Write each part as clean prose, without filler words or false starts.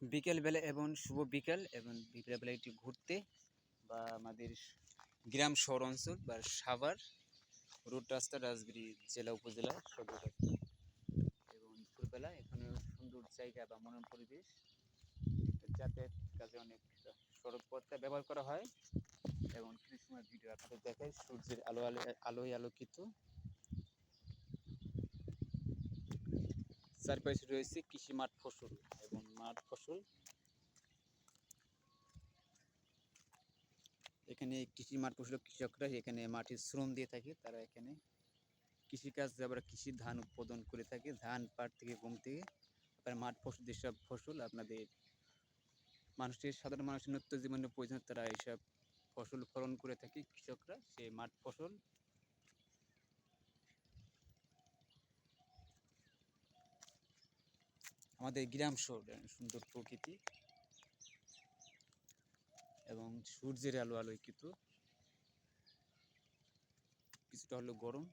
বিকেলবেলা এবং শুভ বিকেল এবং বিকেলবেলা একটু ঘুরতে বা আমাদের গ্রাম শহর অঞ্চল বা সাভার রোড রাস্তা রাজবাড়ী জেলা উপজেলা সদর রাস্তা এবং দুপুরবেলা এখানে সুন্দর জায়গা বা মনোরম পরিবেশ যাতায়াত কাজে অনেক সড়ক পথটা ব্যবহার করা হয় এবং কিছু সময় ভিডিও আপনাদের দেখায় সূর্যের আলোয় আলোকিত চারপাশে রয়েছে কৃষি মাঠ ফসল এবং মাঠ ফসল। এখানে কৃষি মাঠ ফসল কৃষকরা এখানে মাটির শ্রম দিয়ে থাকে, তারা এখানে কৃষিকাজ আবার কৃষি ধান উৎপাদন করে থাকে, ধান পাট থেকে গম থেকে আপনার মাঠ ফসল যেসব ফসল আপনাদের সাধারণ মানুষের নিত্য জীবনের প্রয়োজন তারা এইসব ফসল ফলন করে থাকে কৃষকরা সেই মাঠ ফসল। আমাদের গ্রাম শহর সুন্দর প্রকৃতি এবং সূর্যের আলো আলোকিত, কিছুটা হলো গরম।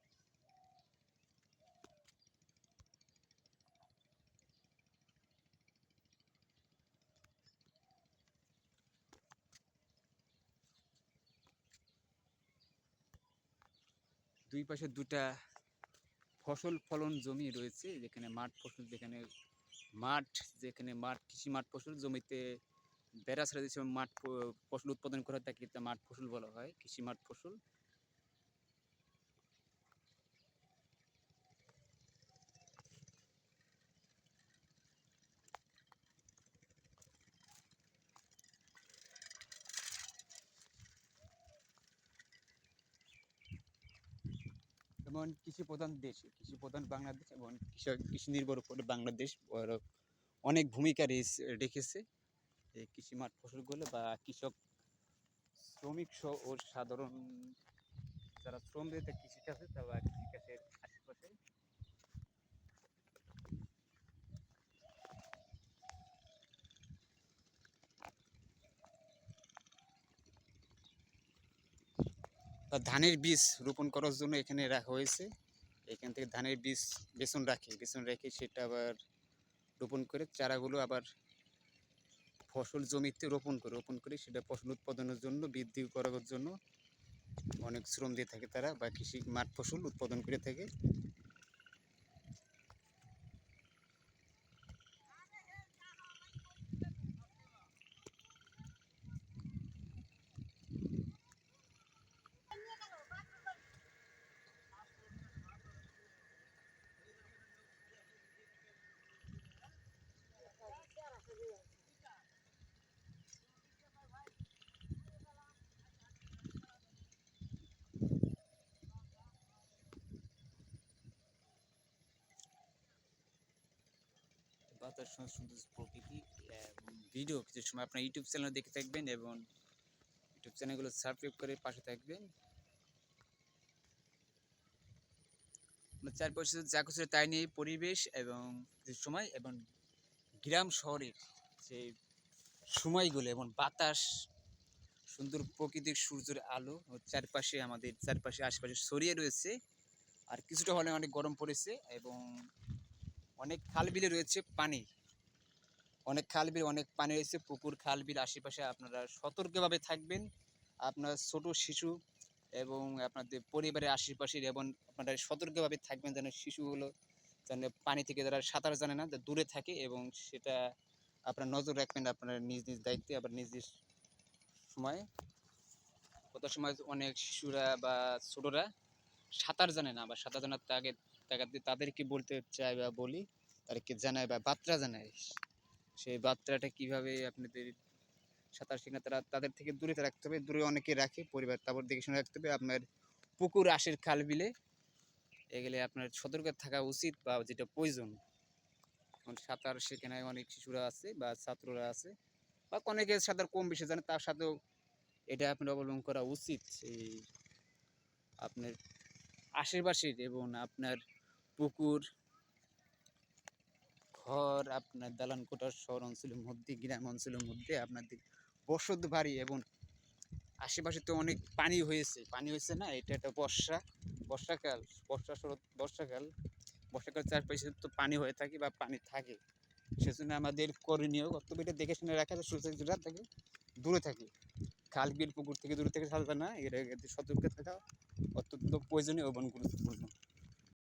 দুই পাশে দুটা ফসল ফলন জমি রয়েছে, যেখানে মাঠ ফসল যেখানে মাঠ কৃষি মাঠ ফসল জমিতে বেড়া ছাড়া যেসব মাঠ ফসল উৎপাদন করা হয় তাকে মাঠ ফসল বলা হয়, কৃষি মাঠ ফসল। যেমন কৃষি প্রধান দেশ, কৃষি প্রধান বাংলাদেশ এবং কৃষি নির্ভর করে বাংলাদেশ অনেক ভূমিকা রেখেছে এই কৃষি মাঠ ফসলগুলো বা কৃষক শ্রমিক সহ ও সাধারণ যারা শ্রম দিয়ে থাকে কৃষিকাজে বা কৃষিকাজের আশেপাশে। ধানের বীজ রোপণ করার জন্য এখানে রাখা হয়েছে, এখান থেকে ধানের বীজ বেসন রেখে সেটা আবার রোপণ করে চারাগুলো আবার ফসল জমিতে রোপণ করে সেটা ফসল উৎপাদনের জন্য বৃদ্ধি করার জন্য অনেক শ্রম দিয়ে থাকে তারা বা কৃষি মাঠ ফসল উৎপাদন করে থাকে। বাতাস সুন্দর প্রকৃতি এবং ভিডিও কিছু সময় আপনার ইউটিউব চ্যানেল দেখে থাকবেন এবং ইউটিউব চ্যানেলগুলো সাবস্ক্রাইব করে পাশে থাকবেন। চারপাশে যা কিছু তাই নিয়ে পরিবেশ এবং কিছু সময় এবং গ্রাম শহরের যে সময়গুলো এবং বাতাস সুন্দর প্রকৃতির সূর্যের আলো চারপাশে আশেপাশে ছড়িয়ে রয়েছে। আর কিছুটা হলে অনেক গরম পড়েছে এবং অনেক খাল বিলে রয়েছে পানি, অনেক পানি রয়েছে, পুকুর খাল বিল আশেপাশে আপনারা সতর্কভাবে থাকবেন। আপনার ছোট শিশু এবং আপনাদের পরিবারের আশেপাশের এবং আপনারা সতর্কভাবে থাকবেন যেন শিশুগুলো যেন পানি থেকে যারা সাঁতার জানে না দূরে থাকে এবং সেটা আপনার নজর রাখবেন আপনার নিজ দায়িত্বে। আবার নিজ সময় কত সময় অনেক শিশুরা বা ছোটরা সাঁতার জানে না বা সাঁতার জানার তাদেরকে বলতে চাই বা বলি তাদেরকে জানায় বা বার্তা জানায় সেই বার্তাটা কীভাবে আপনাদের সাঁতার শেখা তাদের থেকে দূরে রাখতে হবে, দূরে অনেকে রাখে পরিবার, তারপর দেখে শুনে রাখতে হবে। আপনার পুকুর আশের খাল বিলে এগুলো আপনার সতর্ক থাকা উচিত বা যেটা প্রয়োজন। সাঁতার সেখানে অনেক শিশুরা আছে বা ছাত্ররা আছে বা অনেকে সাঁতার কম বেশি জানে, তার সাথেও এটা আপনার অবলম্বন করা উচিত। এই আপনার আশেপাশের এবং আপনার পুকুর ঘর আপনার দালান কোঠার শহর অঞ্চলের মধ্যে গ্রাম অঞ্চলের মধ্যে আপনাদের বসত বাড়ি এবং আশেপাশে তো অনেক পানি হয়েছে না, এটা একটা বর্ষাকাল চারপাশে তো পানি হয়ে থাকে বা পানি থাকে সেজন্য আমাদের করণীয় কর্তব্যটা দেখে শুনে রাখা, সুযোগটা থেকে দূরে থাকে, খাল বিল পুকুর থেকে দূরে থেকে সাবধান না, এর সতর্ক থাকা অত্যন্ত প্রয়োজনীয় এবং গুরুত্বপূর্ণ।